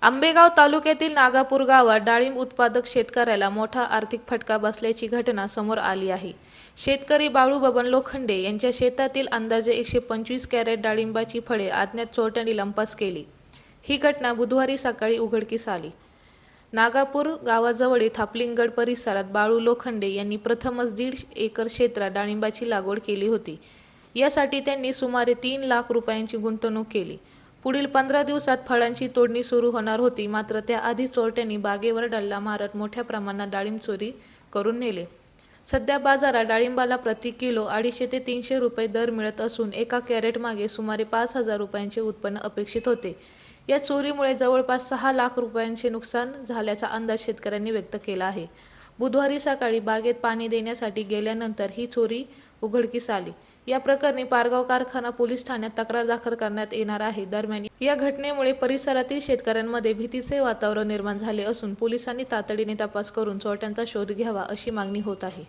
आंबेगाव तालुक्यातील नागापूर गावात डाळिंब उत्पादक शेतकऱ्याला मोठा आर्थिक फटका बसल्याची घटना समोर आली आहे। शेतकरी बाळू बबन लोखंडे यांच्या शेतातील अंदाजे 125 कॅरेट डाळिंबाची फळे अज्ञात चोरट्यांनी लंपास केली। ही घटना बुधवारी सकाळी उघडकीस आली। नागापूर गावाजवळील थापलिंगगड परिसरात बाळू लोखंडे यांनी प्रथमच 1.5 एकर क्षेत्रात डाळिंबाची लागवड केली होती। यासाठी त्यांनी सुमारे 3 लाख रुपयांची गुंतवणूक केली। पुढील 15 दिवसात फळांची तोडणी सुरू होणार होती, मात्र त्याआधी चोरट्यांनी बागेवर डल्ला मारत मोठ्या प्रमाणात डाळिंब चोरी करून नेले। सध्या बाजारात डाळिंबाला प्रति किलो 250 ते 300 रुपये दर मिळत असून एका कॅरेट मागे सुमारे 5,000 रुपयांचे उत्पन्न अपेक्षित होते। या चोरीमुळे जवळपास 6 लाख रुपयांचे नुकसान झाल्याचा अंदाज शेतकऱ्यांनी व्यक्त केला आहे। बुधवारी सकाळी बागेत पाणी देण्यासाठी गेल्यानंतर ही चोरी उघडकीस आली। या प्रकरणी पारगाव कारखाना पोलीस ठाण्यात तक्रार दाखल करण्यात येणार आहे। दरम्यान या घटनेमुळे परिसरातील शेतकऱ्यांमध्ये भीतीचे वातावरण निर्माण झाले असून पोलिसांनी तातडीने तपास करून चोरट्यांचा शोध घ्यावा अशी मागणी होत आहे।